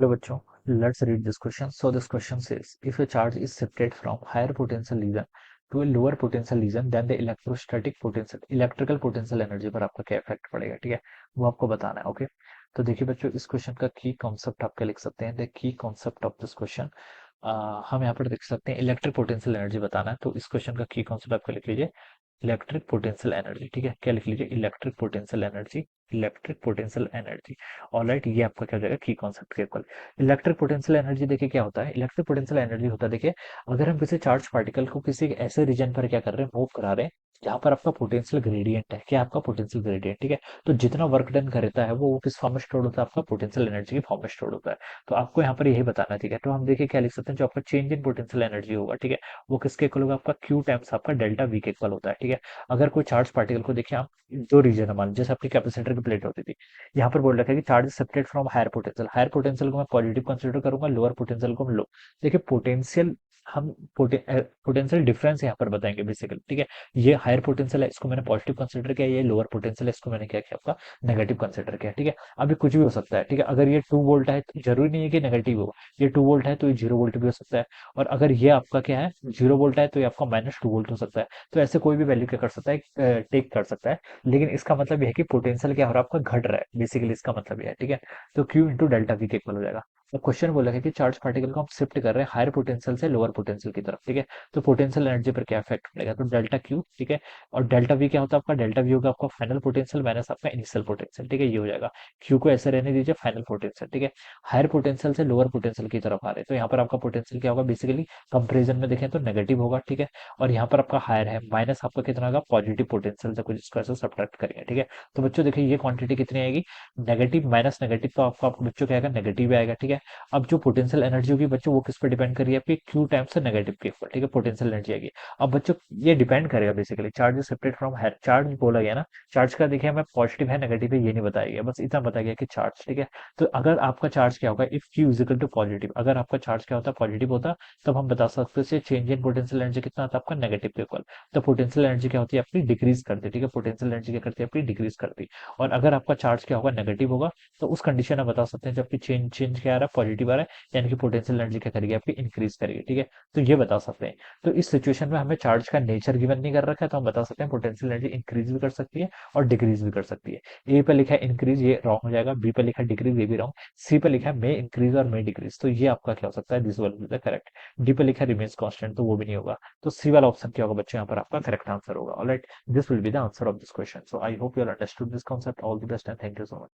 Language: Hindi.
Hello बच्चों, let's read this question. So this question says, if a charge is shifted from higher potential region to a lower potential region, then the electrical potential energy पर आपका क्या इफेक्ट पड़ेगा, ठीक है, वो आपको बताना है. ओके, तो देखिए बच्चों, इस क्वेश्चन का की कॉन्सेप्ट आप क्या लिख सकते हैं. The key concept of this question, हम यहाँ पर देख सकते हैं इलेक्ट्रिक पोटेंशियल एनर्जी बताना है. तो इस क्वेश्चन का की कॉन्सेप्ट आप क्या लिख लीजिए, इलेक्ट्रिक पोटेंशियल एनर्जी. ठीक है, क्या लिख लीजिए, electric potential energy. Electric potential energy. Alright, ये आपका क्या हो जाएगा, की कॉन्सेप्ट के इक्वल. इलेक्ट्रिक पोटेंशियल एनर्जी देखिए क्या होता है. इलेक्ट्रिक पोटेंशियल एनर्जी होता है, देखिए, अगर हम किसी चार्ज पार्टिकल को किसी ऐसे रीजन पर क्या कर रहे हैं, मूव करा रहे हैं जहां पर आपका पोटेंशियल ग्रेडियंट है. क्या आपका पोटेंशियल ग्रेडियंट, ठीक है, तो जितना वर्क डन करता है वो किस फॉर्म में स्टोर होता है, आपका पोटेंशियल एनर्जी की फॉर्म में स्टोर होता है. तो आपको यहाँ पर यही बताना है, ठीक है. तो हम देखिए क्या लिख सकते हैं, जो आपका चेंज इन पोटेंशियल एनर्जी होगा, ठीक है, वो किसके इक्वल होगा, आपका क्यू टाइम्स आपका डेल्टा वी के इक्वल होता है. ठीक है, अगर कोई चार्ज पार्टिकल को देखिए आप, दो रीजन है मान, जैसे आपकी कैपेसिटर की प्लेट होती थी, यहाँ पर बोल रखा है कि charge separate from higher potential. Higher potential को मैं पॉजिटिव कंसीडर करूंगा, लोअर पोटेंशियल को मैं लो. देखिए पोटेंशियल, हम पोटेंशियल डिफरेंस यहाँ पर बताएंगे बेसिकली. ठीक है, ये हायर पोटेंशियल है, इसको मैंने पॉजिटिव कंसीडर किया, ये लोअर पोटेंशियल है, इसको मैंने क्या किया, आपका नेगेटिव कंसीडर किया. ठीक है, अभी कुछ भी हो सकता है. ठीक है, अगर ये 2 वोल्ट है तो जरूरी नहीं है कि नेगेटिव होगा. ये 2 वोल्ट है तो ये 0 वोल्ट भी हो सकता है. और अगर ये आपका क्या है, 0 वोल्ट है तो ये आपका -2 वोल्ट हो सकता है. तो ऐसे कोई भी वैल्यू क्या कर सकता है, टेक कर सकता है. लेकिन इसका मतलब यह है कि पोटेंशियल क्या हो रहा है, आपका घट रहा है, बेसिकली इसका मतलब यह है. ठीक है, तो क्यू इंटू डेल्टा वी के इक्वल हो जाएगा. तो क्वेश्चन बोला है कि चार्ज पार्टिकल को हम शिफ्ट कर रहे हैं हायर पोटेंशियल से लोअर पोटेंशियल की तरफ. ठीक है, तो पोटेंशियल एनर्जी पर क्या इफेक्ट पड़ेगा, तो डेल्टा क्यू. ठीक है, और डेल्टा वी क्या होता है, आपका डेल्टा वी होगा आपका फाइनल पोटेंशियल माइनस आपका इनिशियल पोटेंशियल. ठीक है, ये हो जाएगा. क्यू को ऐसे रहने दीजिए, फाइनल पोटेंशियल. ठीक है, हायर पोटेंशियल से लोअर पोटेंशियल की तरफ आ रहे हैं, तो यहाँ पर आपका पोटेंशियल क्या होगा, बेसिकली कंपेरिजन में देखें तो नेगेटिव होगा. ठीक है, और यहाँ पर आपका हायर है, माइनस आपका कितना होगा, पॉजिटिव पोटेंशियल से कुछ इसको ऐसे सब्ट्रैक्ट करेंगे. ठीक है, तो बच्चों देखिए ये क्वांटिटी कितनी आएगी, नेगेटिव माइनस नेगेटिव, तो आपका बच्चों क्या आएगा, नेगेटिव आएगा. ठीक है, अब जो पोटेंशियल एनर्जी होगी बच्चों, वो किस पर डिपेंड करिए, आपकी क्यू टाइम्स से नेगेटिव के ऊपर. ठीक है, पोटेंशियल एनर्जी आएगी. अब बच्चों ये डिपेंड करेगा basically, charge separate from higher. Charge बोला गया ना, चार्ज का देखिए हमें पॉजिटिव है नेगेटिव है ये नहीं बताया गया, बस इतना बताया गया कि चार्ज. ठीक है, तो अगर आपका चार्ज क्या होगा, if Q is equal to positive, अगर आपका चार्ज क्या होता है, पॉजिटिव होता, तब हम बता सकते हैं चेंज इन पोटेंशियल एनर्जी कितना आता है, आपका नेगेटिव के इक्वल. तो पोटेंशियल एनर्जी क्या होती है, आपकी डिक्रीज करती है. ठीक है, पोटेंशियल एनर्जी क्या करती है, आपकी डिक्रीज करती है. और अगर आपका चार्ज क्या होगा, नेगेटिव होगा, तो उस कंडीशन में बता सकते हैं जबकि चेंज चेंज क्या आ रहा है, पॉजिटिव आ रहा है, यानी कि पोटेंशियल एनर्जी क्या करेगी, आपकी इंक्रीज करेगी. ठीक है, तो ये बता सकते हैं. तो इस सिचुएशन में हमें चार्ज का नेचर गिवन नहीं कर रखा है, तो हम बता सकते हैं पोटेंशियल एनर्जी इंक्रीज भी कर सकती है और डिक्रीज भी कर सकती है. ए पे लिखा है इंक्रीज, ये रॉन्ग हो जाएगा. बी पे लिखा है डिक्रीज, ये भी रॉन्ग. सी पे लिखा है मे इंक्रीज और मे डिक्रीज, तो ये आपका क्या हो सकता है, this will be the correct. D पे लिखा है रिमेन्स कांस्टेंट, तो वो भी नहीं होगा. तो सी वाला ऑप्शन क्या होगा बच्चों, यहाँ पर आपका करेक्ट आंसर होगा. Alright, this will be the answer of this question. So I hope you understood this concept. All the best and thank you so much.